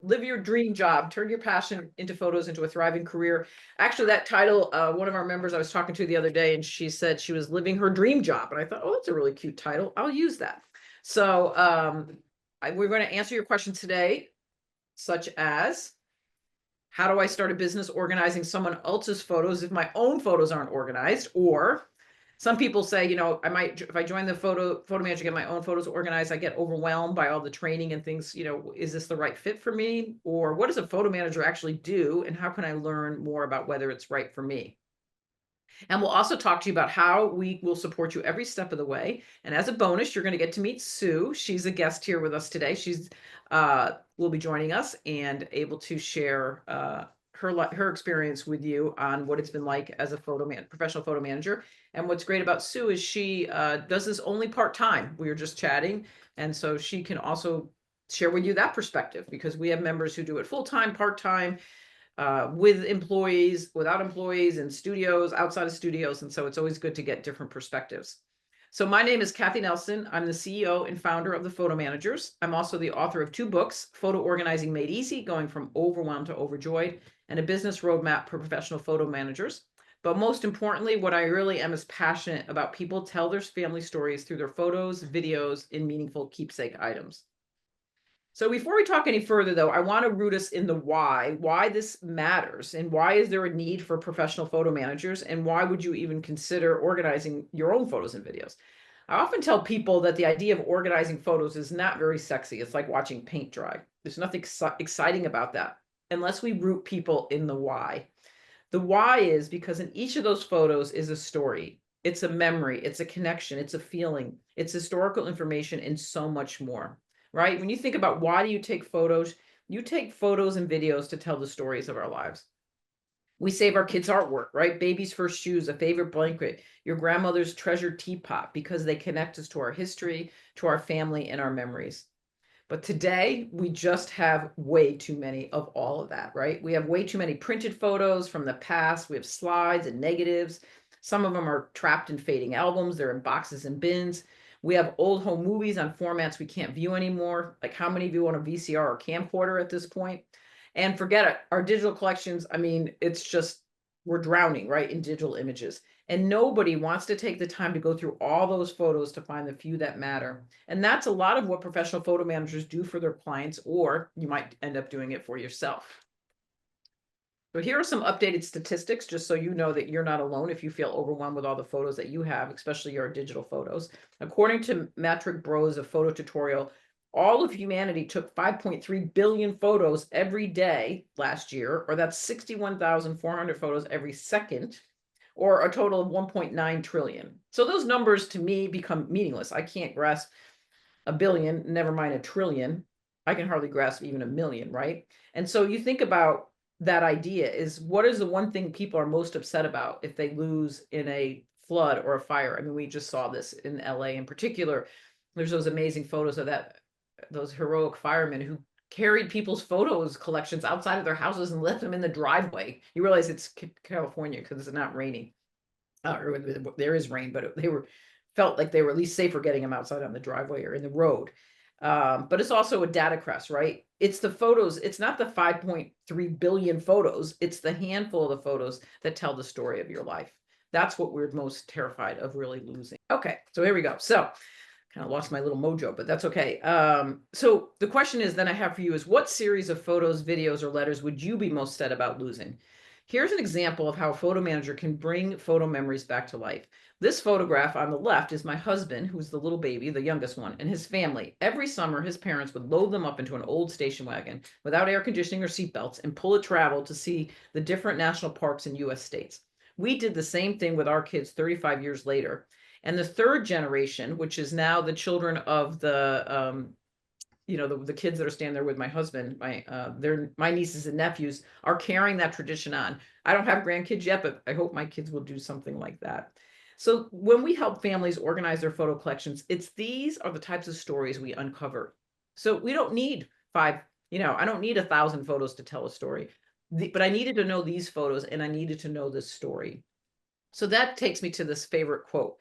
Live Your Dream Job, Turn Your Passion into Photos into a Thriving Career. Actually, that title, one of our members I was talking to the other day, and she said she was living her dream job. And I thought, oh, that's a really cute title. I'll use that. So we're going to answer your questions today, such as, how do I start a business organizing someone else's photos if my own photos aren't organized? Or some people say, you know, I might, if I join the photo manager, get my own photos organized, I get overwhelmed by all the training and things, you know, is this the right fit for me? Or what does a photo manager actually do? And how can I learn more about whether it's right for me? And we'll also talk to you about how we will support you every step of the way. And as a bonus, you're going to get to meet Sue. She's a guest here with us today. She's will be joining us and able to share her experience with you on what it's been like as a professional photo manager. And what's great about Sue is she does this only part-time. We were just chatting, and so she can also share with you that perspective, because we have members who do it full-time, part-time, with employees, without employees, in studios, outside of studios. And so it's always good to get different perspectives. So my name is Cathi Nelson. I'm the CEO and founder of the Photo Managers. I'm also the author of 2 books, Photo Organizing Made Easy, Going from Overwhelmed to Overjoyed, and a business roadmap for professional photo managers. But most importantly, what I really am is passionate about people tell their family stories through their photos, videos, and meaningful keepsake items. So before we talk any further, though, I want to root us in the why this matters, and why is there a need for professional photo managers, and why would you even consider organizing your own photos and videos? I often tell people that the idea of organizing photos is not very sexy. It's like watching paint dry. There's nothing exciting about that unless we root people in the why. The why is because in each of those photos is a story. It's a memory, it's a connection, it's a feeling, it's historical information, and so much more. Right? When you think about why do you take photos and videos to tell the stories of our lives. We save our kids' artwork, right? Baby's first shoes, a favorite blanket, your grandmother's treasured teapot, because they connect us to our history, to our family, and our memories. But today, we just have way too many of all of that, right? We have way too many printed photos from the past. We have slides and negatives. Some of them are trapped in fading albums. They're in boxes and bins. We have old home movies on formats we can't view anymore. Like, how many of you own a VCR or camcorder at this point? And forget it, our digital collections, I mean, it's just, we're drowning, right, in digital images. And nobody wants to take the time to go through all those photos to find the few that matter. And that's a lot of what professional photo managers do for their clients, or you might end up doing it for yourself. So here are some updated statistics, just so you know that you're not alone if you feel overwhelmed with all the photos that you have, especially your digital photos. According to Metric Bros of Photo Tutorial, all of humanity took 5.3 billion photos every day last year, or that's 61,400 photos every second, or a total of 1.9 trillion. So those numbers to me become meaningless. I can't grasp a billion, never mind a trillion. I can hardly grasp even a million, right? And so you think about that idea is, what is the one thing people are most upset about if they lose in a flood or a fire? I mean, we just saw this in LA in particular. There's those amazing photos of those heroic firemen who carried people's photos collections outside of their houses and left them in the driveway. You realize it's California because it's not raining. There is rain, but felt like they were at least safer getting them outside on the driveway or in the road. But it's also a data crest, right? It's the photos. It's not the 5.3 billion photos. It's the handful of the photos that tell the story of your life. That's what we're most terrified of really losing. Okay, so here we go. So kind of lost my little mojo, but that's okay. So the question is then I have for you is, what series of photos, videos, or letters would you be most sad about losing? Here's an example of how a photo manager can bring photo memories back to life. This photograph on the left is my husband, who's the little baby, the youngest one, and his family. Every summer, his parents would load them up into an old station wagon without air conditioning or seatbelts and pull it travel to see the different national parks in U.S. states. We did the same thing with our kids 35 years later. And the third generation, which is now the children of the the kids that are standing there with my husband, my nieces and nephews, are carrying that tradition on. I don't have grandkids yet, but I hope my kids will do something like that. So when we help families organize their photo collections, these are the types of stories we uncover. So we don't need I don't need 1,000 photos to tell a story, but I needed to know these photos and I needed to know this story. So that takes me to this favorite quote.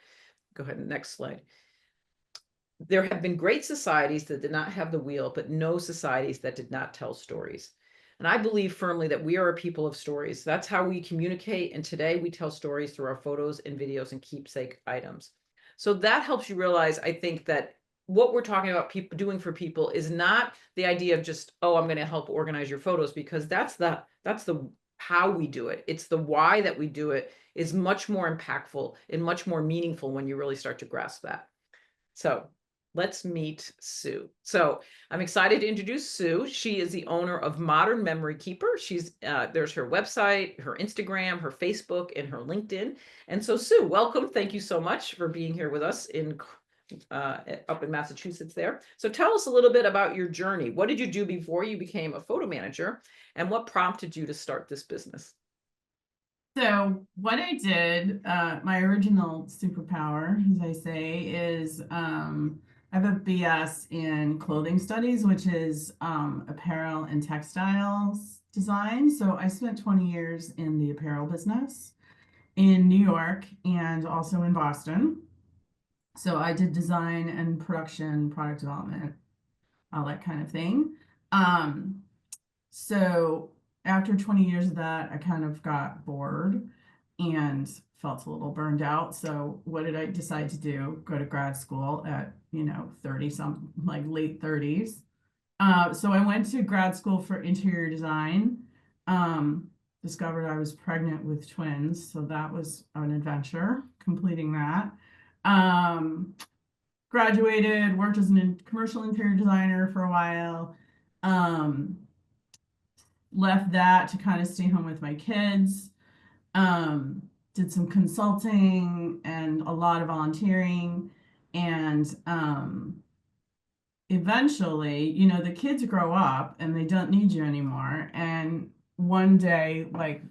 Go ahead, next slide. there have been great societies that did not have the wheel, but no societies that did not tell stories. And I believe firmly that we are a people of stories. That's how we communicate. And today we tell stories through our photos and videos and keepsake items. So that helps you realize, I think, that what we're talking about people doing for people is not the idea of just, oh, I'm going to help organize your photos, because that's the how we do it. It's the why that we do it is much more impactful and much more meaningful when you really start to grasp that. So let's meet Sue. So I'm excited to introduce Sue. She is the owner of Modern Memory Keeper. There's her website, her Instagram, her Facebook, and her LinkedIn. And so Sue, welcome. Thank you so much for being here with us up in Massachusetts there. So tell us a little bit about your journey. What did you do before you became a photo manager, and what prompted you to start this business? So what I did, my original superpower, as I say, is I have a BS in clothing studies, which is apparel and textiles design. So I spent 20 years in the apparel business in New York and also in Boston. So I did design and production, product development, all that kind of thing. Um, so after 20 years of that, I kind of got bored and felt a little burned out. So what did I decide to do? Go to grad school at, 30 some, like late 30s. So I went to grad school for interior design. Um, Discovered I was pregnant with twins, so that was an adventure completing that. Um, Graduated, worked as a commercial interior designer for a while. Um, Left that to kind of stay home with my kids. Um, did some consulting and a lot of volunteering. And eventually, the kids grow up and they don't need you anymore. And one day, like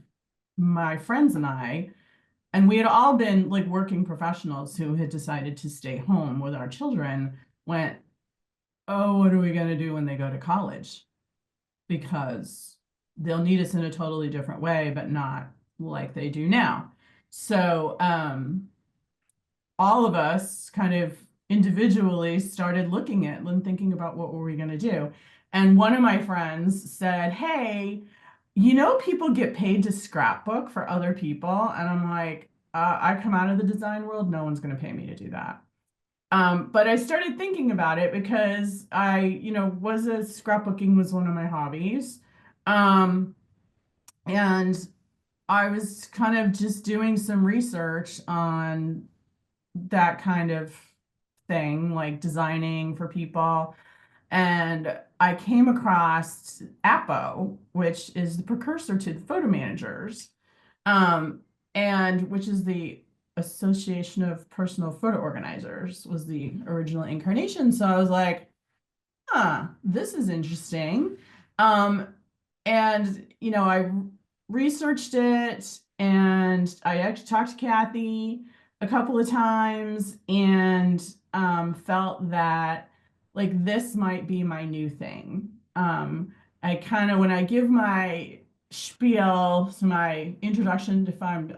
my friends and we had all been like working professionals who had decided to stay home with our children, went, oh, what are we going to do when they go to college? Because they'll need us in a totally different way, but not like they do now. So all of us kind of individually started looking at and thinking about what were we going to do. And one of my friends said, hey, people get paid to scrapbook for other people. And I'm like, I come out of the design world, no one's going to pay me to do that. But I started thinking about it because scrapbooking was one of my hobbies. Um, and I was kind of just doing some research on that kind of thing, like designing for people. And I came across Appo, which is the precursor to photo managers, um, and which is the Association of Personal Photo Organizers, was the original incarnation. So I was like, huh, this is interesting. Um, and, I researched it and I actually talked to Cathi a couple of times and felt that like this might be my new thing. I kind of, when I give my spiel, so my introduction, if I'm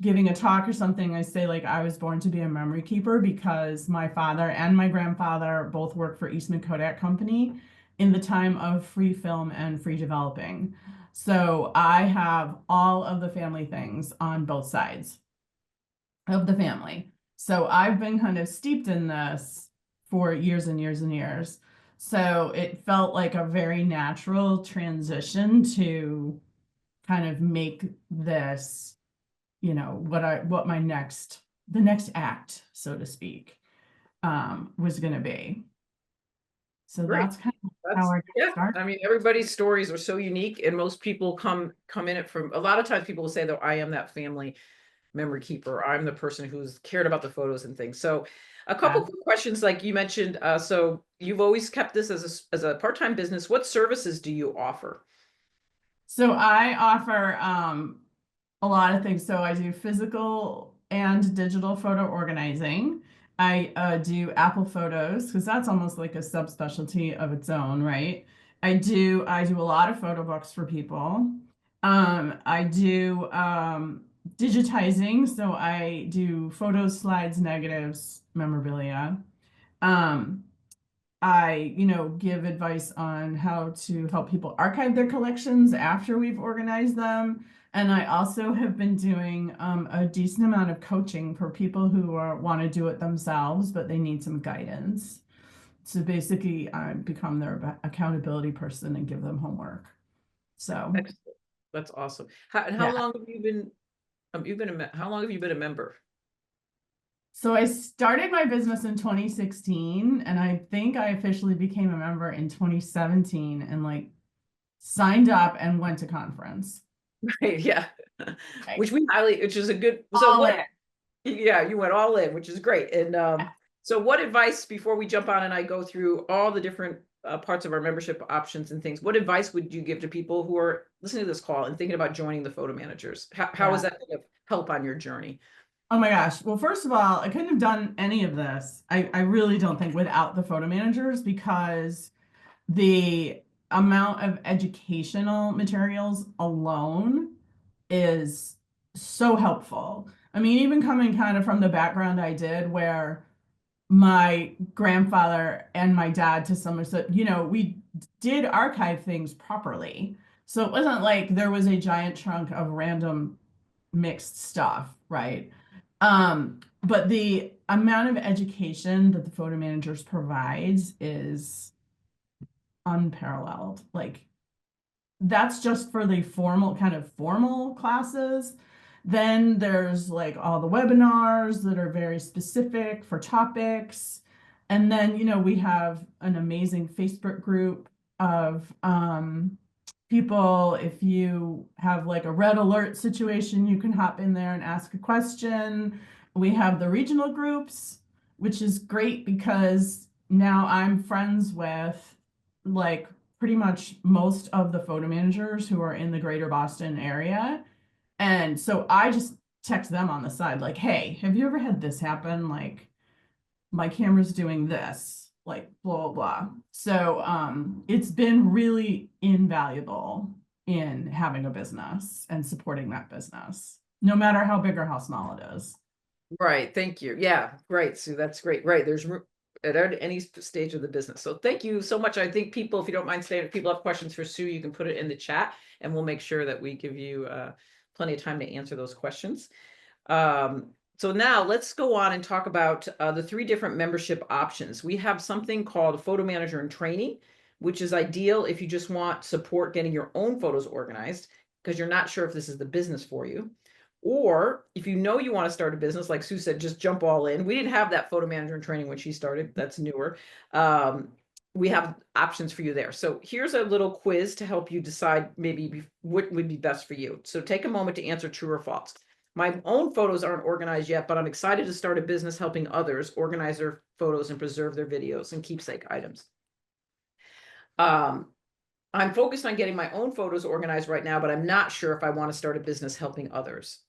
giving a talk or something, I say like I was born to be a memory keeper because my father and my grandfather both worked for Eastman Kodak Company in the time of free film and free developing. So I have all of the family things on both sides of the family. So I've been kind of steeped in this for years and years and years. So it felt like a very natural transition to kind of make this what my the next act, so to speak, was going to be. So Great. that's kind of how That's, I got yeah. started. I mean, everybody's stories are so unique, and most people come in it from, a lot of times people will say that I am that family memory keeper. I'm the person who's cared about the photos and things. So a couple Yeah. quick questions, like you mentioned. So you've always kept this as a part-time business. What services do you offer? So I offer a lot of things. So I do physical and digital photo organizing. I do Apple Photos because that's almost like a subspecialty of its own, right? I do a lot of photo books for people. I do digitizing, so I do photos, slides, negatives, memorabilia. Um, I, give advice on how to help people archive their collections after we've organized them. And I also have been doing a decent amount of coaching for people who want to do it themselves, but they need some guidance. So basically, I become their accountability person and give them homework. So, Excellent. That's awesome. How yeah. long have you been, how long have you been a member? So I started my business in 2016, and I think I officially became a member in 2017 and like signed up and went to conference. Right, yeah. Like, Which is a good, so all what, in. yeah, you went all in, which is great. And so what advice, before we jump on and I go through all the different parts of our membership options and things, what advice would you give to people who are listening to this call and thinking about joining the photo managers? How is Yeah. that going to help on your journey? Oh my gosh. Well, first of all, I couldn't have done any of this. I really don't think without the photo managers because the amount of educational materials alone is so helpful. I mean, even coming kind of from the background I did, where my grandfather and my dad, to some extent, we did archive things properly. So it wasn't like there was a giant chunk of random mixed stuff, right? But the amount of education that the photo managers provides is unparalleled. Like that's just for the formal classes. Then there's like all the webinars that are very specific for topics. And then, we have an amazing Facebook group of people. If you have like a red alert situation, you can hop in there and ask a question. We have the regional groups, which is great because now I'm friends with like pretty much most of the photo managers who are in the greater Boston area. And so I just text them on the side, like, hey, have you ever had this happen? Like, my camera's doing this, like, blah, blah, blah. So it's been really invaluable in having a business and supporting that business, no matter how big or how small it is. Right. Thank you. Yeah. Great. Sue. That's great. Right. There's room at any stage of the business. So thank you so much. I think people, if you don't mind staying, if people have questions for Sue, you can put it in the chat and we'll make sure that we give you plenty of time to answer those questions. So now let's go on and talk about the three different membership options. We have something called a photo manager in training, which is ideal if you just want support getting your own photos organized because you're not sure if this is the business for you. Or if you know you want to start a business, like Sue said, just jump all in. We didn't have that photo manager in training when she started. That's newer. We have options for you there. So here's a little quiz to help you decide maybe what would be best for you. So take a moment to answer true or false. My own photos aren't organized yet, but I'm excited to start a business helping others organize their photos and preserve their videos and keepsake items. I'm focused on getting my own photos organized right now, but I'm not sure if I want to start a business helping others.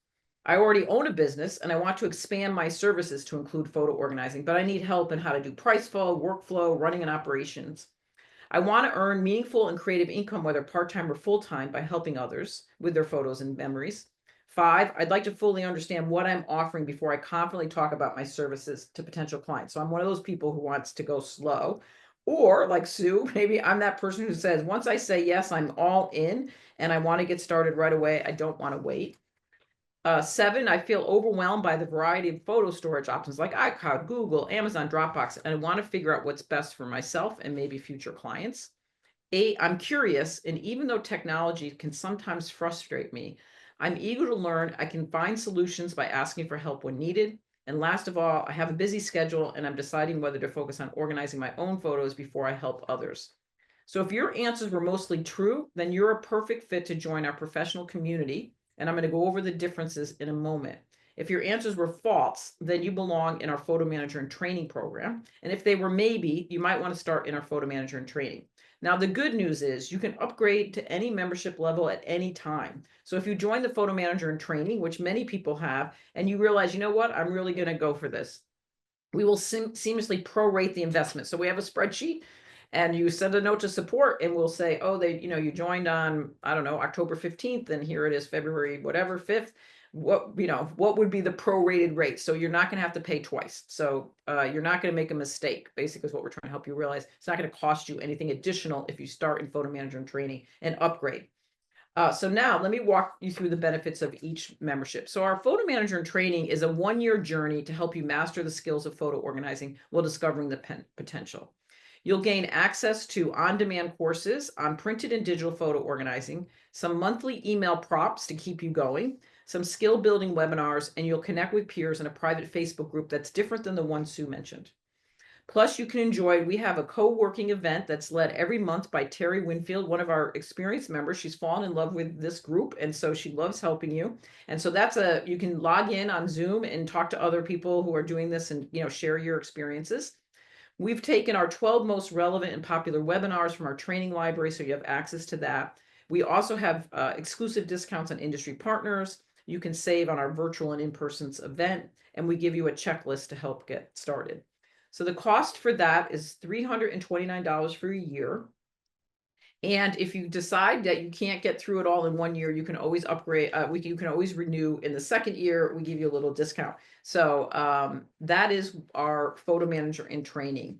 I already own a business and I want to expand my services to include photo organizing, but I need help in how to do price flow, workflow, running and operations. I want to earn meaningful and creative income, whether part-time or full-time, by helping others with their photos and memories. 5, I'd like to fully understand what I'm offering before I confidently talk about my services to potential clients. So I'm one of those people who wants to go slow. Or like Sue, maybe I'm that person who says, once I say yes, I'm all in and I want to get started right away. I don't want to wait. 7, I feel overwhelmed by the variety of photo storage options like iCloud, Google, Amazon, Dropbox, and I want to figure out what's best for myself and maybe future clients. 8, I'm curious, and even though technology can sometimes frustrate me, I'm eager to learn. I can find solutions by asking for help when needed. And last of all, I have a busy schedule and I'm deciding whether to focus on organizing my own photos before I help others. So if your answers were mostly true, then you're a perfect fit to join our professional community. And I'm going to go over the differences in a moment. If your answers were false, then you belong in our photo manager and training program. And if they were maybe, you might want to start in our photo manager and training. Now, the good news is you can upgrade to any membership level at any time. So if you join the photo manager in training, which many people have, and you realize, you know what, I'm really going to go for this, we will seamlessly prorate the investment. So we have a spreadsheet and you send a note to support and we'll say, oh, you joined on, I don't know, October 15th and here it is February, whatever, 5th. what, what would be the prorated rate? So you're not going to have to pay twice. So you're not going to make a mistake, basically is what we're trying to help you realize. It's not going to cost you anything additional if you start in photo management training and upgrade. So now let me walk you through the benefits of each membership. So our photo manager in training is a 1-year journey to help you master the skills of photo organizing while discovering the potential. You'll gain access to on-demand courses on printed and digital photo organizing, some monthly email prompts to keep you going, some skill building webinars, and you'll connect with peers in a private Facebook group that's different than the one Sue mentioned. Plus, you can enjoy, we have a co-working event that's led every month by Terry Winfield, one of our experienced members. She's fallen in love with this group, and so she loves helping you. And so you can log in on Zoom and talk to other people who are doing this and, share your experiences. We've taken our 12 most relevant and popular webinars from our training library, so you have access to that. We also have exclusive discounts on industry partners. You can save on our virtual and in-person event, and we give you a checklist to help get started. So the cost for that is $329 for a year. And if you decide that you can't get through it all in 1 year, you can always upgrade. You can always renew in the second year. We give you a little discount. So that is our photo manager in training.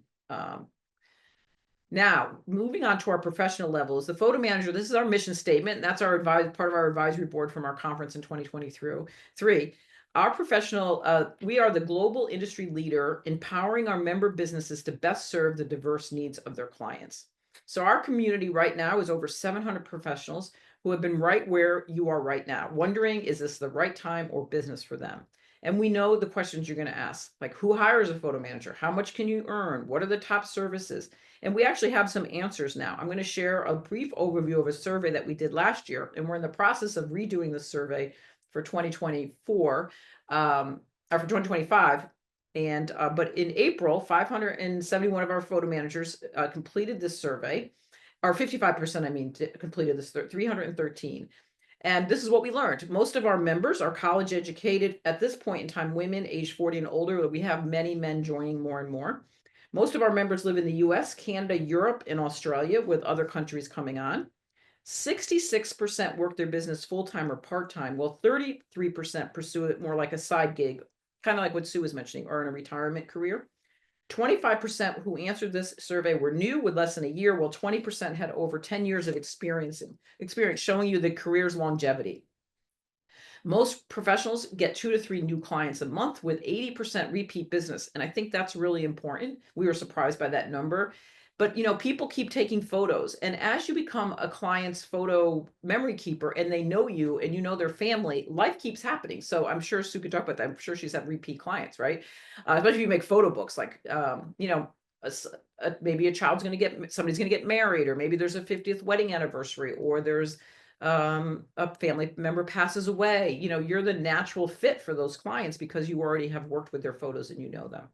Now, moving on to our professional levels, the photo manager, this is our mission statement. That's our part of our advisory board from our conference in 2023. Our professional, we are the global industry leader, empowering our member businesses to best serve the diverse needs of their clients. So our community right now is over 700 professionals who have been right where you are right now, wondering, is this the right time or business for them? And we know the questions you're going to ask, like who hires a photo manager? How much can you earn? What are the top services? And we actually have some answers now. I'm going to share a brief overview of a survey that we did last year, and we're in the process of redoing the survey for 2024, or for 2025. And but in April, 571 of our photo managers completed this survey, or 55%, I mean, completed this 313. And this is what we learned. Most of our members are college educated at this point in time, women age 40 and older. We have many men joining more and more. Most of our members live in the US, Canada, Europe, and Australia, with other countries coming on. 66% work their business full-time or part-time, while 33% pursue it more like a side gig, kind of like what Sue was mentioning, or in a retirement career. 25% who answered this survey were new with less than a year, while 20% had over 10 years of experience, showing you the career's longevity. Most professionals get 2 to 3 new clients a month with 80% repeat business. And I think that's really important. We were surprised by that number. But people keep taking photos. And as you become a client's photo memory keeper and they know you and you know their family, life keeps happening. So I'm sure Sue could talk about that. I'm sure she's had repeat clients, right? Especially if you make photo books, like, maybe a child's going to somebody's going to get married, or maybe there's a 50th wedding anniversary, or there's a family member passes away. You're the natural fit for those clients because you already have worked with their photos and you know them.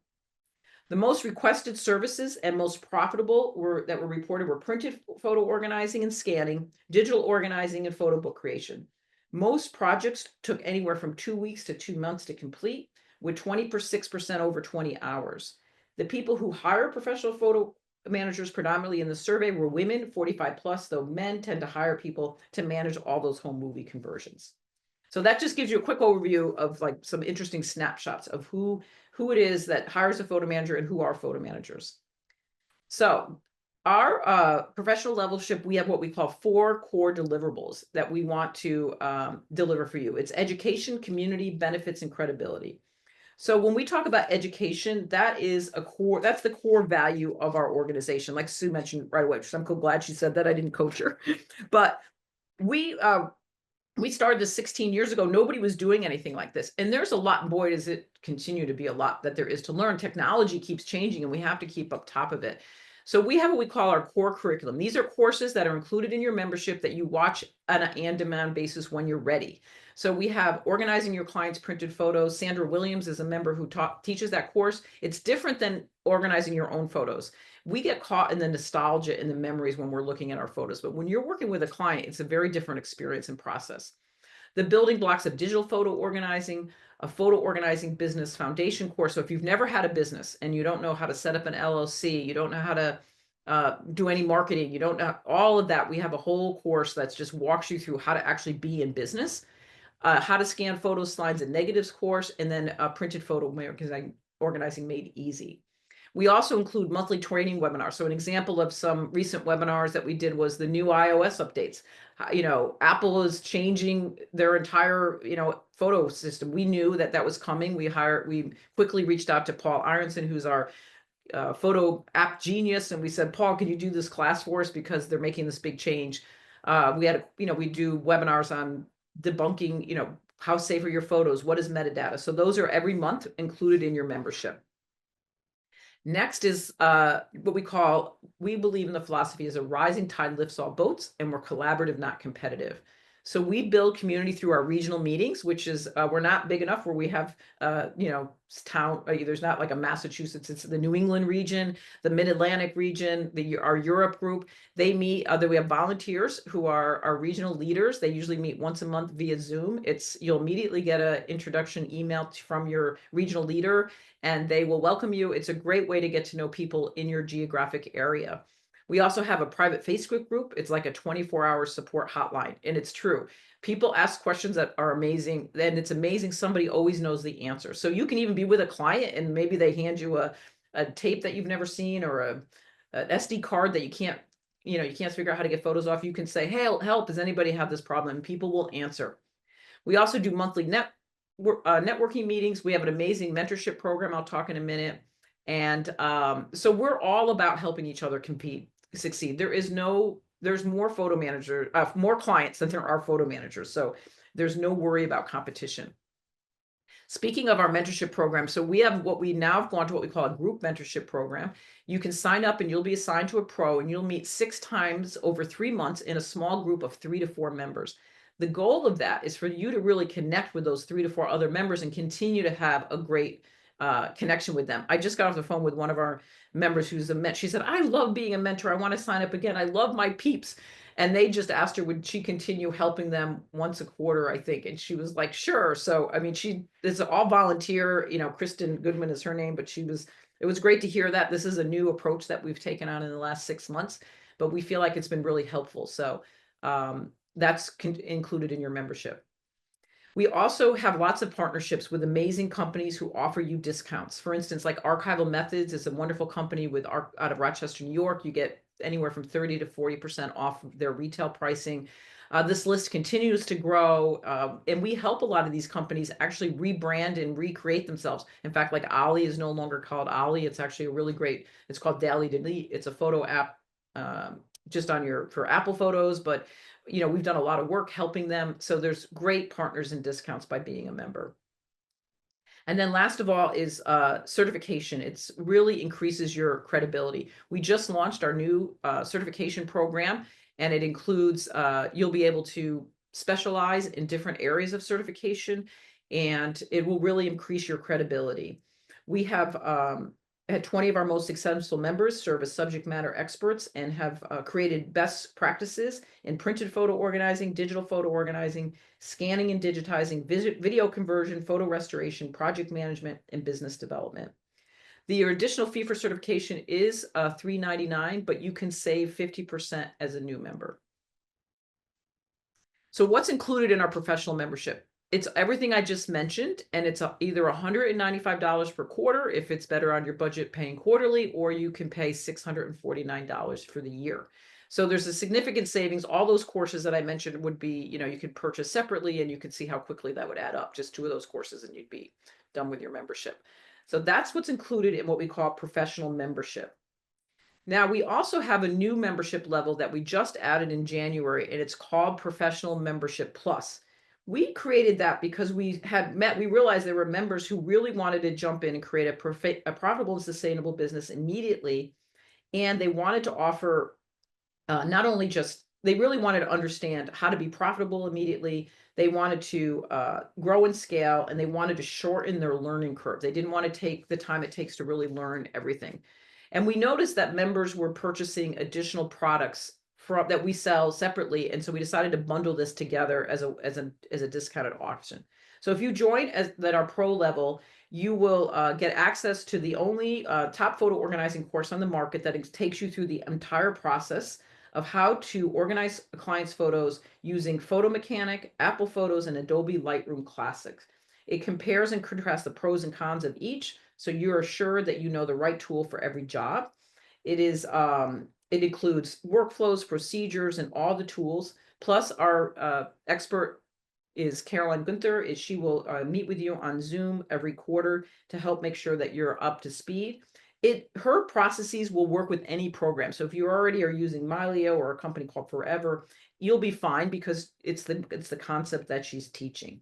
The most requested services and most profitable that were reported were printed photo organizing and scanning, digital organizing, and photo book creation. Most projects took anywhere from 2 weeks to 2 months to complete, with 26% over 20 hours. The people who hire professional photo managers predominantly in the survey were women, 45 plus, though men tend to hire people to manage all those home movie conversions. So that just gives you a quick overview of like some interesting snapshots of who it is that hires a photo manager and who are photo managers. So our professional levelship, we have what we call 4 core deliverables that we want to deliver for you. It's education, community, benefits, and credibility. So when we talk about education, that's the core value of our organization, like Sue mentioned right away, which I'm glad she said that. I didn't coach her. But we started this 16 years ago. Nobody was doing anything like this. And there's a lot, boy, does it continue to be a lot that there is to learn. Technology keeps changing and we have to keep up top of it. So we have what we call our core curriculum. These are courses that are included in your membership that you watch on an on-demand basis when you're ready. So we have organizing your clients' printed photos. Sandra Williams is a member who teaches that course. It's different than organizing your own photos. We get caught in the nostalgia and the memories when we're looking at our photos. But when you're working with a client, it's a very different experience and process. The building blocks of digital photo organizing, a photo organizing business foundation course. So if you've never had a business and you don't know how to set up an LLC, you don't know how to do any marketing, you don't know all of that, we have a whole course that just walks you through how to actually be in business. how to scan photos, slides, and negatives course, and then a printed photo organizing made easy. We also include monthly training webinars. So an example of some recent webinars that we did was the new iOS updates. Apple is changing their entire, photo system. We knew that was coming. We quickly reached out to Paul Aronson, who's our photo app genius. And we said, Paul, can you do this class for us? Because they're making this big change. We do webinars on debunking, how safe are your photos? What is metadata? So those are every month included in your membership. Next is what we believe in the philosophy is a rising tide lifts all boats, and we're collaborative, not competitive. So we build community through our regional meetings, which is we're not big enough where we have there's not like a Massachusetts, it's the New England region, the Mid-Atlantic region, our Europe group. They meet, we have volunteers who are our regional leaders. They usually meet once a month via Zoom. You'll immediately get an introduction email from your regional leader, and they will welcome you. It's a great way to get to know people in your geographic area. We also have a private Facebook group. It's like a 24-hour support hotline. And it's true. People ask questions that are amazing. And it's amazing. Somebody always knows the answer. So you can even be with a client and maybe they hand you a tape that you've never seen, or an SD card that you can't figure out how to get photos off. You can say, hey, help, does anybody have this problem? And people will answer. We also do monthly networking meetings. We have an amazing mentorship program I'll talk in a minute. And so we're all about helping each other succeed. There's more more clients than there are photo managers. So there's no worry about competition. Speaking of our mentorship program, so we have now have gone to what we call a group mentorship program. You can sign up and you'll be assigned to a pro, and you'll meet 6 times over 3 months in a small group of 3 to 4 members. The goal of that is for you to really connect with those 3 to 4 other members and continue to have a great connection with them. I just got off the phone with one of our members who's a mentor. She said, I love being a mentor. I want to sign up again. I love my peeps. And they just asked her, would she continue helping them once a quarter, I think. And she was like, sure. So, I mean, it's all volunteer, Kristen Goodman is her name, but it was great to hear that. This is a new approach that we've taken on in the last 6 months, but we feel like it's been really helpful. So that's included in your membership. We also have lots of partnerships with amazing companies who offer you discounts. For instance, like Archival Methods is a wonderful company out of Rochester, New York. You get anywhere from 30 to 40% off of their retail pricing. This list continues to grow, and we help a lot of these companies actually rebrand and recreate themselves. In fact, like Ollie is no longer called Ollie. It's actually it's called Daily Delete. It's a photo app just for Apple Photos, but we've done a lot of work helping them. So there's great partners and discounts by being a member. And then last of all is certification. It really increases your credibility. We just launched our new certification program, and it includes, you'll be able to specialize in different areas of certification, and it will really increase your credibility. We have had 20 of our most successful members serve as subject matter experts and have created best practices in printed photo organizing, digital photo organizing, scanning and digitizing, video conversion, photo restoration, project management, and business development. The additional fee for certification is $399, but you can save 50% as a new member. So what's included in our professional membership? It's everything I just mentioned, and it's either $195 per quarter if it's better on your budget paying quarterly, or you can pay $649 for the year. So there's a significant savings. All those courses that I mentioned would be, you could purchase separately, and you can see how quickly that would add up. Just 2 of those courses and you'd be done with your membership. So that's what's included in what we call professional membership. Now, we also have a new membership level that we just added in January, and it's called Professional Membership Plus. We created that because we realized there were members who really wanted to jump in and create a profitable and sustainable business immediately. And they wanted to offer not only they really wanted to understand how to be profitable immediately. They wanted to grow and scale, and they wanted to shorten their learning curve. They didn't want to take the time it takes to really learn everything. And we noticed that members were purchasing additional products that we sell separately, and so we decided to bundle this together as a discounted option. So if you join at our pro level, you will get access to the only top photo organizing course on the market that takes you through the entire process of how to organize a client's photos using Photo Mechanic, Apple Photos, and Adobe Lightroom Classics. It compares and contrasts the pros and cons of each, so you are sure that you know the right tool for every job. It includes workflows, procedures, and all the tools. Plus, our expert is Caroline Gunther. She will meet with you on Zoom every quarter to help make sure that you're up to speed. Her processes will work with any program. So if you already are using Mylio or a company called Forever, you'll be fine because it's the concept that she's teaching.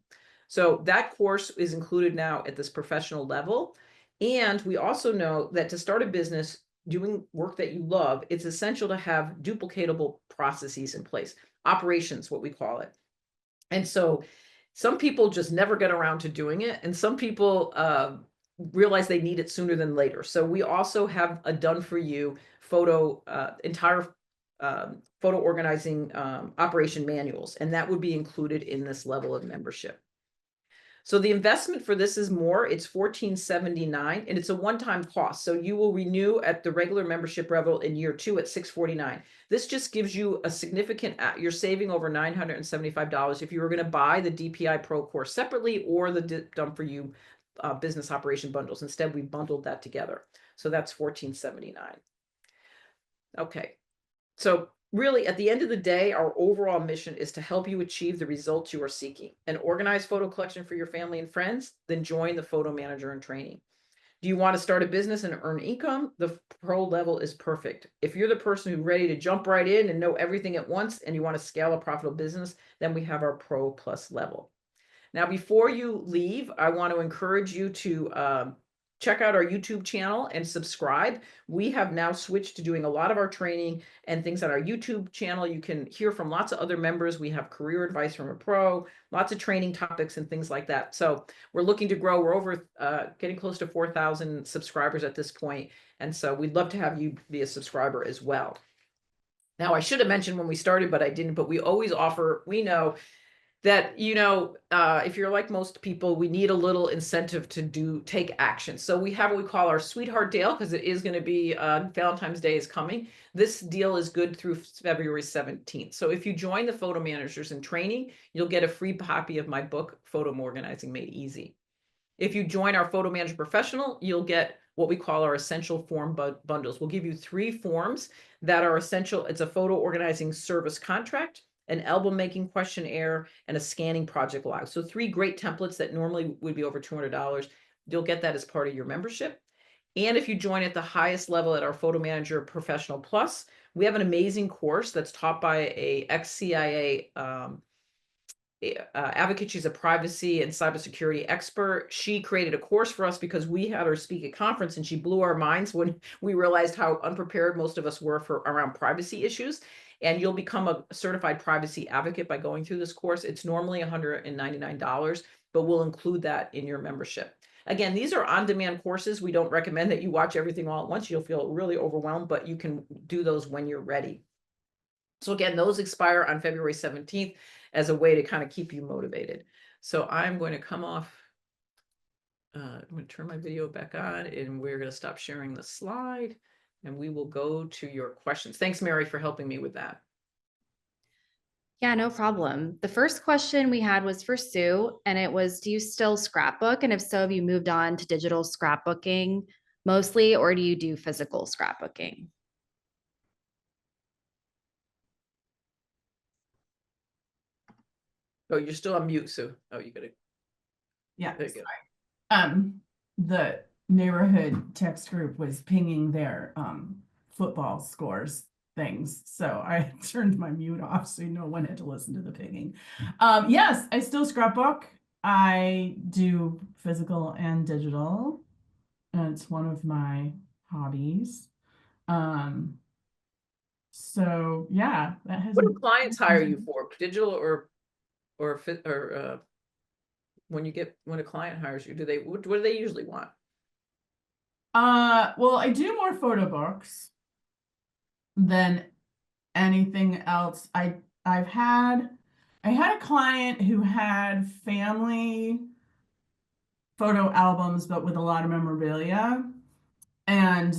So that course is included now at this professional level. And we also know that to start a business doing work that you love, it's essential to have duplicatable processes in place. Operations, what we call it. And so some people just never get around to doing it, and some people realize they need it sooner than later. So we also have a done for you entire photo organizing operation manuals, and that would be included in this level of membership. So the investment for this is more. It's $14.79, and it's a one-time cost. So you will renew at the regular membership level in year 2 at $649. This just gives you a significant, you're saving over $975 if you were going to buy the DPI Pro course separately or the Done For You business operation bundles. Instead, we bundled that together. So that's $14.79. Okay. So really, at the end of the day, our overall mission is to help you achieve the results you are seeking. An organized photo collection for your family and friends? Then join the Photo Manager in Training. Do you want to start a business and earn income? The pro level is perfect. If you're the person who's ready to jump right in and know everything at once and you want to scale a profitable business, then we have our Pro Plus level. Now, before you leave, I want to encourage you to check out our YouTube channel and subscribe. We have now switched to doing a lot of our training and things on our YouTube channel. You can hear from lots of other members. We have career advice from a pro, lots of training topics and things like that. So we're looking to grow. We're over getting close to 4,000 subscribers at this point. And so we'd love to have you be a subscriber as well. Now, I should have mentioned when we started, but I didn't, but we always offer, we know that, if you're like most people, we need a little incentive to take action. So we have what we call our sweetheart deal, because it is going to be Valentine's Day is coming. This deal is good through February 17th. So if you join the Photo Managers in Training, you'll get a free copy of my book, Photo Organizing Made Easy. If you join our Photo Manager Professional, you'll get what we call our essential form bundles. We'll give you 3 forms that are essential. It's a photo organizing service contract, an album making questionnaire, and a scanning project log. So 3 great templates that normally would be over $200. You'll get that as part of your membership. And if you join at the highest level at our Photo Manager Professional Plus, we have an amazing course that's taught by a ex-CIA advocate. She's a privacy and cybersecurity expert. She created a course for us because we had her speak at conference, and she blew our minds when we realized how unprepared most of us were around privacy issues. And you'll become a certified privacy advocate by going through this course. It's normally $199, but we'll include that in your membership. Again, these are on-demand courses. We don't recommend that you watch everything all at once. You'll feel really overwhelmed, but you can do those when you're ready. So again, those expire on February 17th as a way to kind of keep you motivated. So I'm going to come off. I'm going to turn my video back on, and we're going to stop sharing the slide, and we will go to your questions. Thanks, Mary, for helping me with that. Yeah, no problem. The first question we had was for Sue, and it was, do you still scrapbook? And if so, have you moved on to digital scrapbooking mostly, or do you do physical scrapbooking? Oh, you're still on mute, Sue. Oh, you got it. Yeah. There you go. The neighborhood text group was pinging their football scores things, so I turned my mute off so no one had to listen to the pinging. Yes, I still scrapbook. I do physical and digital, and it's one of my hobbies. So yeah, that has. What do clients hire you for? Digital or when a client hires you, what do they usually want? Well, I do more photo books than anything else. I had a client who had family photo albums, but with a lot of memorabilia. And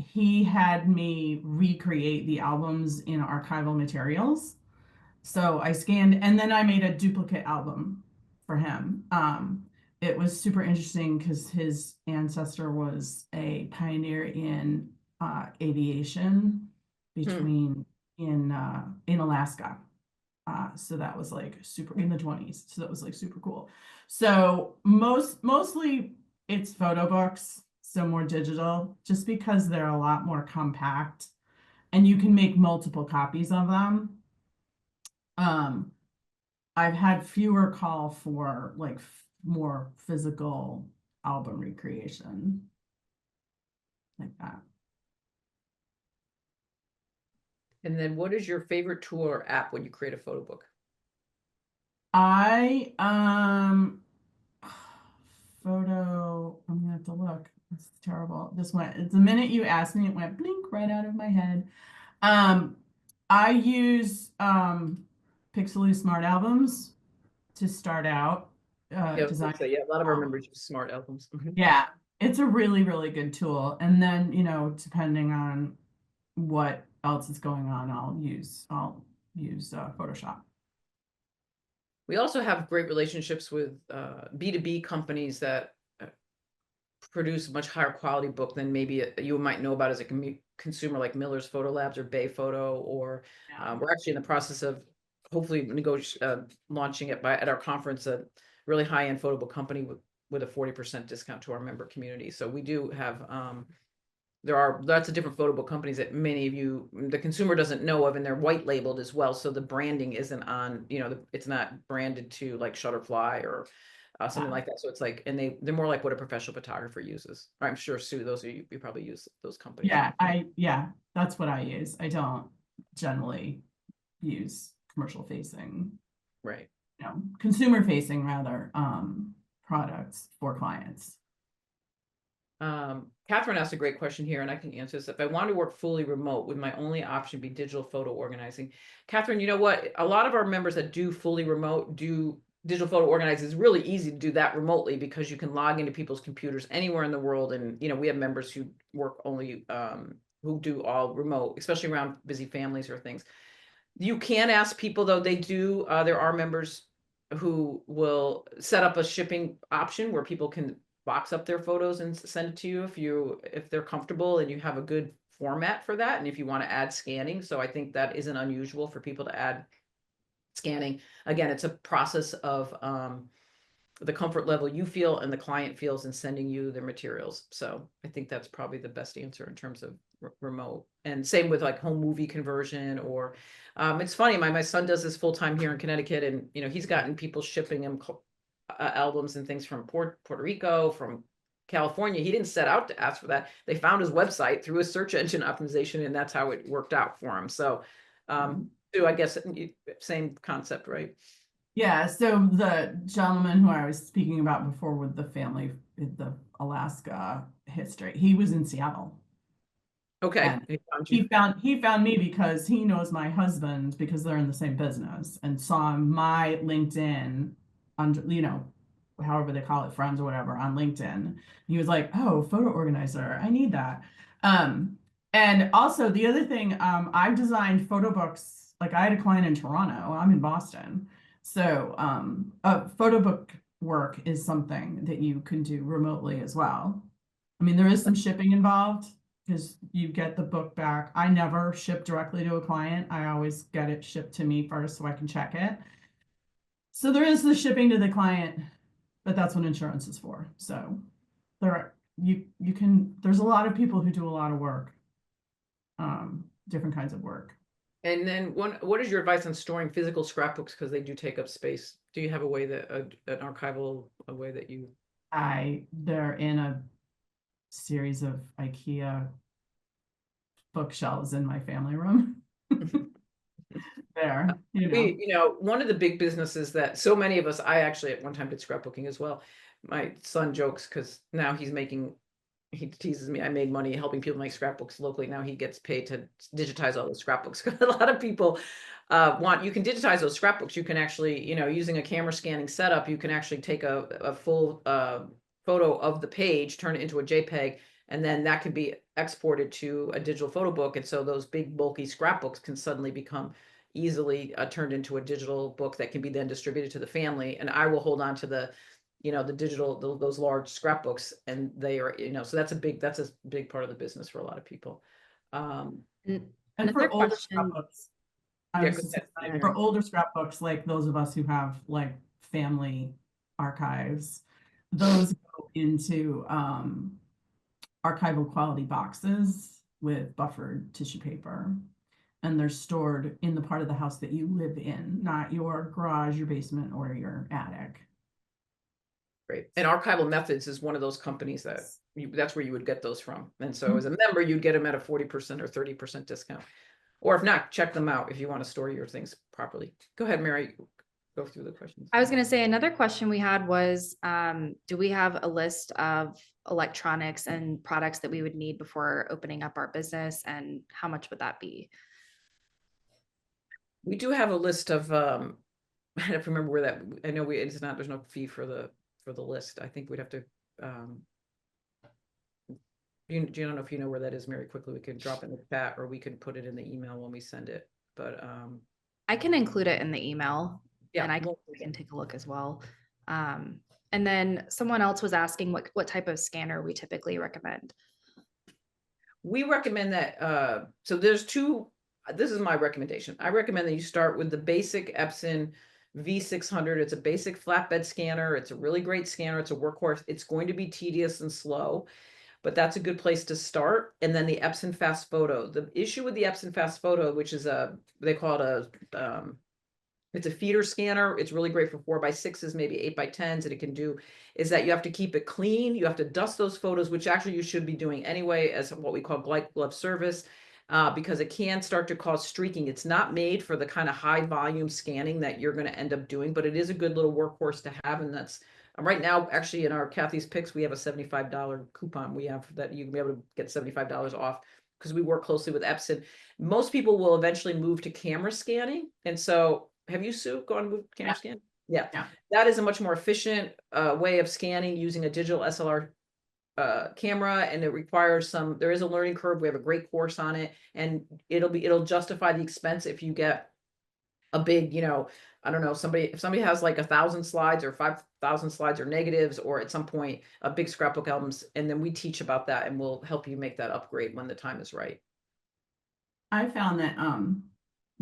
he had me recreate the albums in archival materials. So I scanned and then I made a duplicate album for him. It was super interesting because his ancestor was a pioneer in aviation between in Alaska. So that was like super in the 20s. So that was like super cool. So mostly it's photo books, so more digital, just because they're a lot more compact and you can make multiple copies of them. I've had fewer call for like more physical album recreation like that. And then what is your favorite tool or app when you create a photo book? I photo, I'm gonna have to look. It's terrible. This went, the minute you asked me, it went blink right out of my head. I use Pixely Smart Albums to start out Yeah, design. so yeah, a lot of our members use smart albums. Yeah, it's a really, really good tool. And then, you know, depending on what else is going on, I'll use Photoshop. We also have great relationships with B2B companies that produce a much higher quality book than maybe you might know about as a consumer, like Miller's Photo Labs or Bay Photo, or we're actually in the process of hopefully launching it at our conference, a really high-end photo book company with a 40% discount to our member community. So we do have there are lots of different photo book companies that many of you, the consumer doesn't know of, and they're white labeled as well. So the branding isn't on, it's not branded to like Shutterfly or something like that. So it's like, and they're more like what a professional photographer uses. I'm sure, Sue, those of you probably use those companies. Yeah, that's what I use. I don't generally use commercial facing, Right. consumer facing rather, products for clients. Catherine asked a great question here, and I can answer this. If I want to work fully remote, would my only option be digital photo organizing? Catherine, you know what? A lot of our members that do fully remote do digital photo organizing. It's really easy to do that remotely because you can log into people's computers anywhere in the world. And, we have members who work only, who do all remote, especially around busy families or things. You can ask people, though, there are members who will set up a shipping option where people can box up their photos and send it to you if they're comfortable and you have a good format for that, and if you want to add scanning. So I think that isn't unusual for people to add scanning. Again, it's a process of the comfort level you feel and the client feels in sending you their materials. So I think that's probably the best answer in terms of remote. And same with like home movie conversion, or it's funny, my son does this full time here in Connecticut, and he's gotten people shipping him albums and things from Puerto Rico, from California. He didn't set out to ask for that. They found his website through a search engine optimization, and that's how it worked out for him. So I guess same concept, right? Yeah, so the gentleman who I was speaking about before with the family, the Alaska history, he was in Seattle. Okay. And he found me because he knows my husband because they're in the same business, and saw my LinkedIn under, however they call it, friends or whatever, on LinkedIn. He was like, "Oh, photo organizer, I need that." And also the other thing, I've designed photo books. Like I had a client in Toronto, I'm in Boston. So photo book work is something that you can do remotely as well. I mean, there is some shipping involved because you get the book back. I never ship directly to a client. I always get it shipped to me first so I can check it. So there is the shipping to the client, but that's what insurance is for. So there's a lot of people who do a lot of work, different kinds of work. And then what is your advice on storing physical scrapbooks, because they do take up space? Do you have a way that an archival way that you? They're in a series of IKEA bookshelves in my family room. There, one of the big businesses that so many of us, I actually at one time did scrapbooking as well. My son jokes because now he teases me. I made money helping people make scrapbooks locally. Now he gets paid to digitize all those scrapbooks. A lot of people you can digitize those scrapbooks. You can actually, using a camera scanning setup, you can actually take a full photo of the page, turn it into a JPEG, And then that can be exported to a digital photo book. And so those big bulky scrapbooks can suddenly become easily turned into a digital book that can be then distributed to the family. And I will hold on to the, the digital, those large scrapbooks, and they are, so that's a big part of the business for a lot of people. And And another for older question, scrapbooks, I Yeah, was go just gonna ahead, say, Mary. for older scrapbooks, like those of us who have like family archives, those go into archival quality boxes with buffered tissue paper. And they're stored in the part of the house that you live in, not your garage, your basement, or your attic. Great. And Archival Methods is one of those companies that that's where you would get those from. And so as a member, you'd get them at a 40% or 30% discount. Or if not, check them out if you want to store your things properly. Go ahead, Mary. Go through the questions. I was going to say another question we had was, do we have a list of electronics and products that we would need before opening up our business, and how much would that be? We do have a list of I have to remember where that, I know it's not, there's no fee for the list. I think we'd have to you don't know if you know where that is, Mary. Quickly, we could drop it in the chat, or we could put it in the email when we send it. But I can include it in the email, yeah, and I can take a look as well. And then someone else was asking what type of scanner we typically recommend. we recommend that so there's two, this is my recommendation. I recommend that you start with the basic Epson V600. It's a basic flatbed scanner. It's a really great scanner. It's a workhorse. It's going to be tedious and slow, but that's a good place to start. And then the Epson Fast Photo. The issue with the Epson Fast Photo, which is they call it it's a feeder scanner. It's really great for 4x6s, maybe 8x10s, and it can do is that you have to keep it clean. You have to dust those photos, which actually you should be doing anyway as what we call white glove service, because it can start to cause streaking. It's not made for the kind of high volume scanning that you're going to end up doing, but it is a good little workhorse to have. And that's right now, actually, in our Cathy's Picks, we have a $75 coupon. We have that you can be able to get $75 off because we work closely with Epson. Most people will eventually move to camera scanning. And so have you, Sue, gone with camera scan? Yeah. That is a much more efficient way of scanning using a digital SLR camera, and it requires there is a learning curve. We have a great course on it, and it'll justify the expense if you get a big, I don't know, if somebody has like 1,000 slides or 5,000 slides or negatives, or at some point a big scrapbook albums, and then we teach about that and we'll help you make that upgrade when the time is right. I found that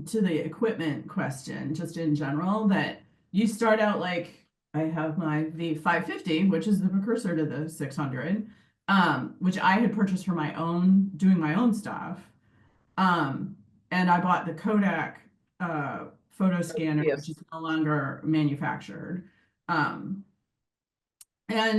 to the equipment question, just in general, that you start out like I have my V550, which is the precursor to the 600, which I had purchased for doing my own stuff. And I bought the Kodak photo scanner, Yes. which is no longer manufactured. And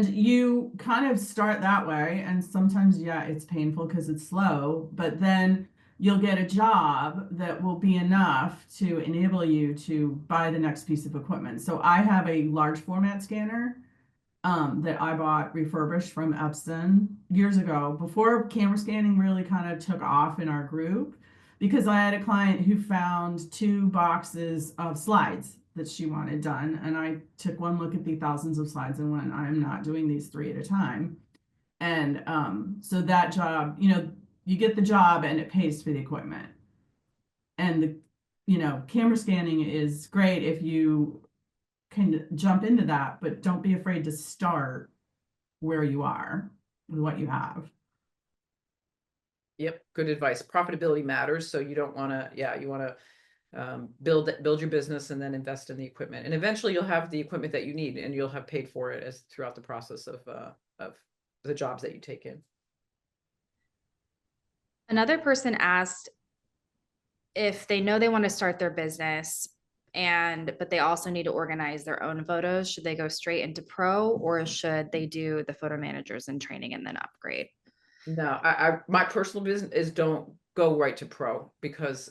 you kind of start that way, and sometimes, yeah, it's painful because it's slow, but then you'll get a job that will be enough to enable you to buy the next piece of equipment. So I have a large format scanner that I bought refurbished from Epson years ago, before camera scanning really kind of took off in our group, because I had a client who found 2 boxes of slides that she wanted done. And I took one look at the thousands of slides and went, I'm not doing these 3 at a time. And so that job, you get the job and it pays for the equipment. And camera scanning is great if you can jump into that, but don't be afraid to start where you are with what you have. Yep, good advice. Profitability matters, so you don't want to. Yeah, you want to build your business and then invest in the equipment, and eventually you'll have the equipment that you need, and you'll have paid for it as throughout the process of the jobs that you take in. Another person asked if they know they want to start their business, but they also need to organize their own photos. Should they go straight into pro, or should they do the photo managers and training and then upgrade? No, my personal business is don't go right to pro, because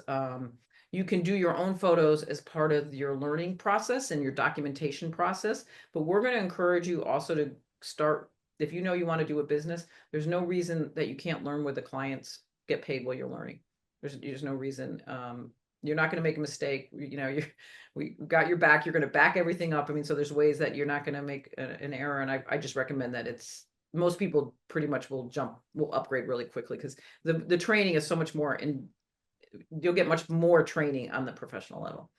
you can do your own photos as part of your learning process and your documentation process. But we're going to encourage you also to start, if you know you want to do a business, there's no reason that you can't learn where the clients get paid while you're learning. There's no reason. You're not going to make a mistake. We got your back. You're going to back everything up. I mean, so there's ways that you're not going to make an error. And I just recommend that most people pretty much will upgrade really quickly because the training is so much more, and you'll get much more training on the professional level.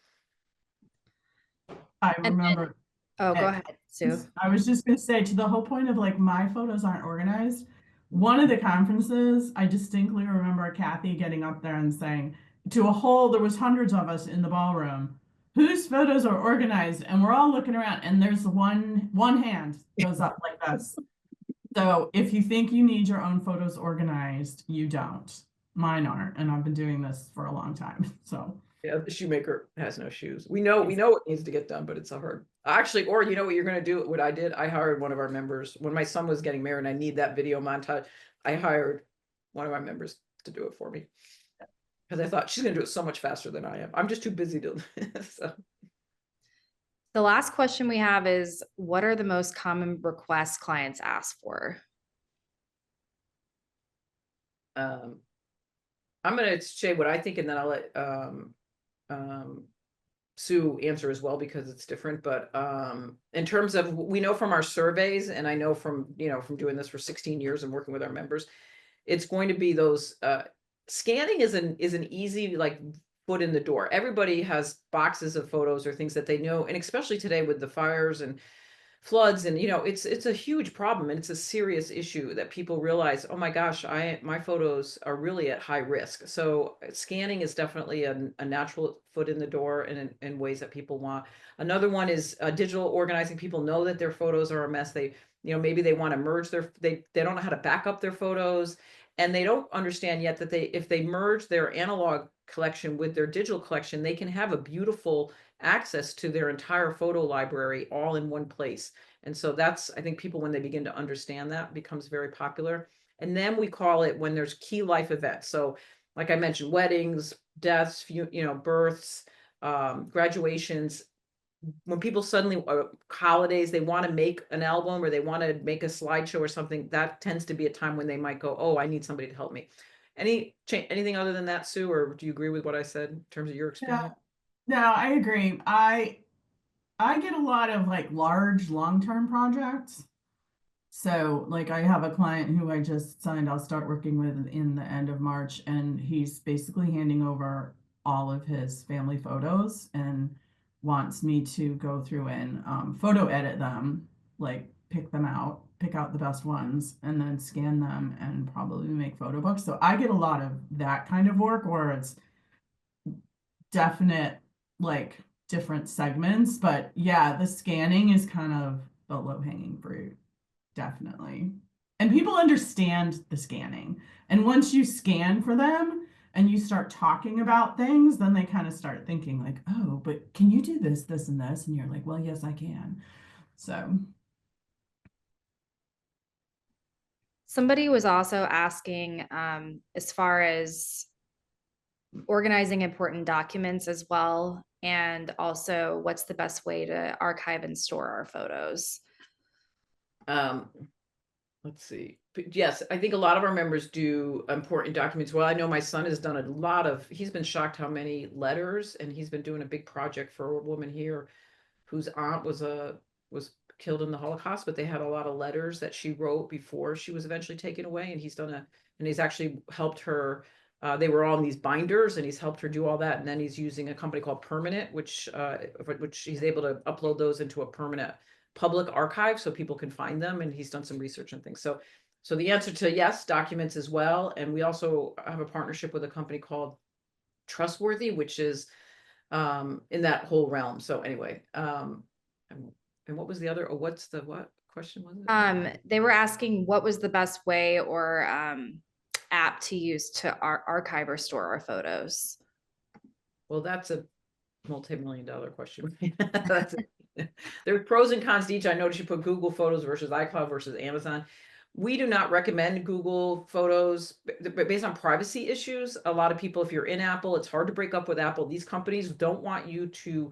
I And then- remember. Oh, go Hey, ahead, Sue. I was just gonna say, to the whole point of like my photos aren't organized. One of the conferences, I distinctly remember Kathy getting up there and saying to a whole, there was hundreds of us in the ballroom, whose photos are organized, and we're all looking around, and there's one hand goes up like this. So if you think you need your own photos organized, you don't. Mine aren't, and I've been doing this for a long time. So Yeah, the shoemaker has no shoes. We know what needs to get done, but it's so hard. Actually, or you know what you're gonna do? What I did, I hired one of our members when my son was getting married and I need that video montage. I hired one of our members to do it for me. Because I thought she's gonna do it so much faster than I am. I'm just too busy doing so. The last question we have is, what are the most common requests clients ask for? I'm gonna say what I think, and then I'll let Sue answer as well because it's different. But in terms of, we know from our surveys, and I know from from doing this for 16 years and working with our members, it's going to be those scanning is an easy like foot in the door. Everybody has boxes of photos or things that they know, and especially today with the fires and floods, and it's a huge problem, and it's a serious issue that people realize, oh my gosh, my photos are really at high risk. So scanning is definitely a natural foot in the door, and in ways that people want. Another one is digital organizing. People know that their photos are a mess. They maybe they want to merge they don't know how to back up their photos, and they don't understand yet that if they merge their analog collection with their digital collection, they can have a beautiful access to their entire photo library all in one place. And so that's, I think people, when they begin to understand that, becomes very popular. And then we call it when there's key life events. So like I mentioned, weddings, deaths, births, graduations. When people suddenly, holidays, they want to make an album or they want to make a slideshow or something, that tends to be a time when they might go, oh, I need somebody to help me. Anything other than that, Sue, or do you agree with what I said in terms of your experience? no, I agree. I get a lot of like large long-term projects. So like I have a client who I just signed, I'll start working with in the end of March, and he's basically handing over all of his family photos and wants me to go through and photo edit them, like pick out the best ones, and then scan them and probably make photo books. So I get a lot of that kind of work where it's definite like different segments, but yeah, the scanning is kind of the low-hanging fruit, definitely. And people understand the scanning, and once you scan for them and you start talking about things, then they kind of start thinking like, oh, but can you do this, this, and this? And you're like, well, yes, I can. So Somebody was also asking, as far as organizing important documents as well, and also what's the best way to archive and store our photos? Let's see. Yes, I think a lot of our members do important documents. Well, I know my son has done a lot of, he's been shocked how many letters, and he's been doing a big project for a woman here whose aunt was killed in the Holocaust, but they had a lot of letters that she wrote before she was eventually taken away, and he's actually helped her. They were all in these binders, and he's helped her do all that. And then he's using a company called Permanent, which he's able to upload those into a permanent public archive so people can find them. And he's done some research and things. So the answer to yes, documents as well. And we also have a partnership with a company called Trustworthy, which is in that whole realm. So anyway, and what was the other, what question was it? They were asking what was the best way or app to use to archive or store our photos. Well, that's a multi-million-dollar question. There are pros and cons to each. I noticed you put Google Photos versus iCloud versus Amazon. We do not recommend Google Photos based on privacy issues. A lot of people, if you're in Apple, it's hard to break up with Apple. These companies don't want you to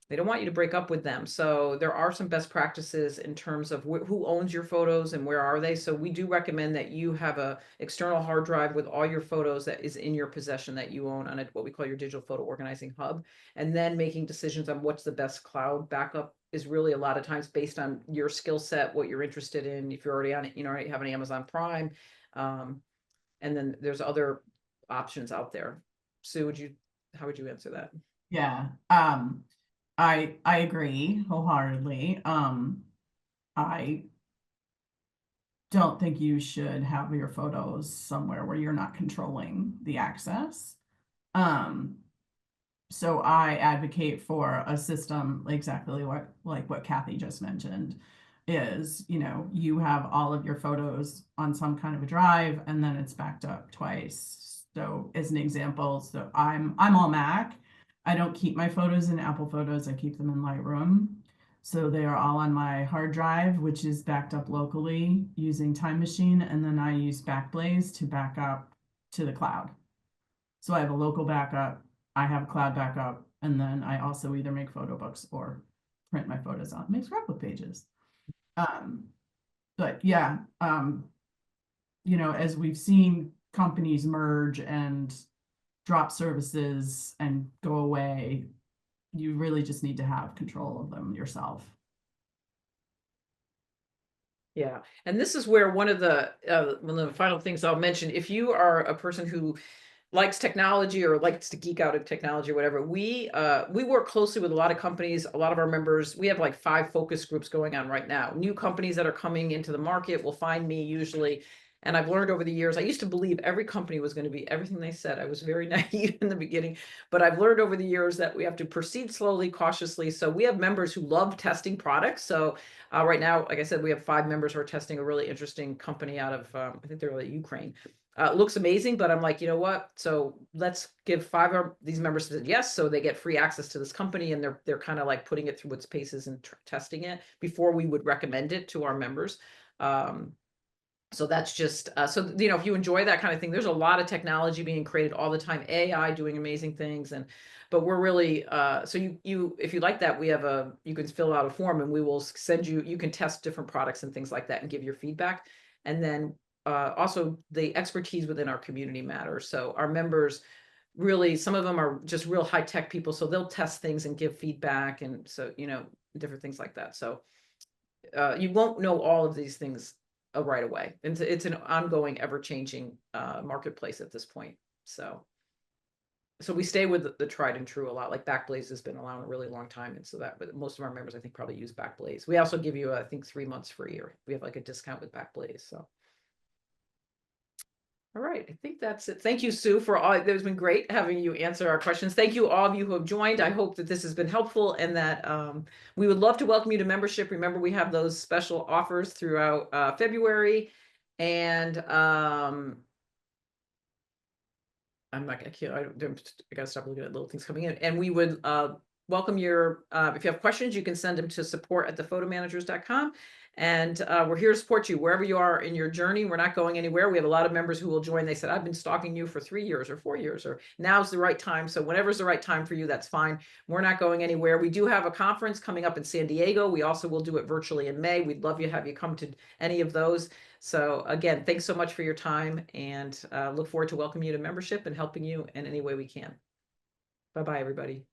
They don't want you to break up with them. So there are some best practices in terms of who owns your photos and where are they. So we do recommend that you have a external hard drive with all your photos that is in your possession that you own on what we call your digital photo organizing hub. And then making decisions on what's the best cloud backup is really a lot of times based on your skill set, what you're interested in. If you're already on it, already have an Amazon Prime. And then there's other options out there. Sue, how would you answer that? Yeah. I agree wholeheartedly. I don't think you should have your photos somewhere where you're not controlling the access. So I advocate for a system exactly what Cathi just mentioned is, you have all of your photos on some kind of a drive and then it's backed up twice. So as an example, so I'm all Mac. I don't keep my photos in Apple Photos. I keep them in Lightroom. So they are all on my hard drive, which is backed up locally using Time Machine. And then I use Backblaze to back up to the cloud. So I have a local backup, I have a cloud backup, and then I also either make photo books or print my photos out, make scrapbook pages. But yeah, as we've seen companies merge and drop services and go away, you really just need to have control of them yourself. Yeah, and this is where one of the final things I'll mention, if you are a person who likes technology or likes to geek out at technology or whatever, we work closely with a lot of companies, a lot of our members. We have like 5 focus groups going on right now. New companies that are coming into the market will find me usually. And I've learned over the years, I used to believe every company was going to be everything they said. I was very naive in the beginning, but I've learned over the years that we have to proceed slowly, cautiously. So we have members who love testing products. So right now, like I said, we have 5 members who are testing a really interesting company out of, I think they're really Ukraine. Looks amazing, but I'm like, you know what? So let's give 5 of these members said yes, so they get free access to this company, and they're kind of like putting it through its paces and testing it before we would recommend it to our members. So that's just so if you enjoy that kind of thing, there's a lot of technology being created all the time, AI doing amazing things, but we're really so you if you like that, we have you can fill out a form and we will send you can test different products and things like that and give your feedback. And then also the expertise within our community matters. So our members really, some of them are just real high tech people, so they'll test things and give feedback, and so different things like that. So you won't know all of these things right away. It's an ongoing, ever-changing marketplace at this point. So we stay with the tried and true a lot. Like Backblaze has been around a really long time, and so but most of our members, I think, probably use Backblaze. We also give you, I think, 3 months free, or we have like a discount with Backblaze. So. All right, I think that's it. Thank you, Sue, for all. It's been great having you answer our questions. Thank you, all of you who have joined. I hope that this has been helpful, and that we would love to welcome you to membership. Remember, we have those special offers throughout February, and I'm not gonna. I gotta stop looking at little things coming in, and we would welcome your. If you have questions, you can send them to support@thephotomanagers.com. And we're here to support you wherever you are in your journey. We're not going anywhere. We have a lot of members who will join. They said, I've been stalking you for 3 years or 4 years, or now's the right time. So whenever's the right time for you, that's fine. We're not going anywhere. We do have a conference coming up in San Diego. We also will do it virtually in May. We'd love you to have you come to any of those. So again, thanks so much for your time, and look forward to welcoming you to membership and helping you in any way we can. Bye-bye, everybody.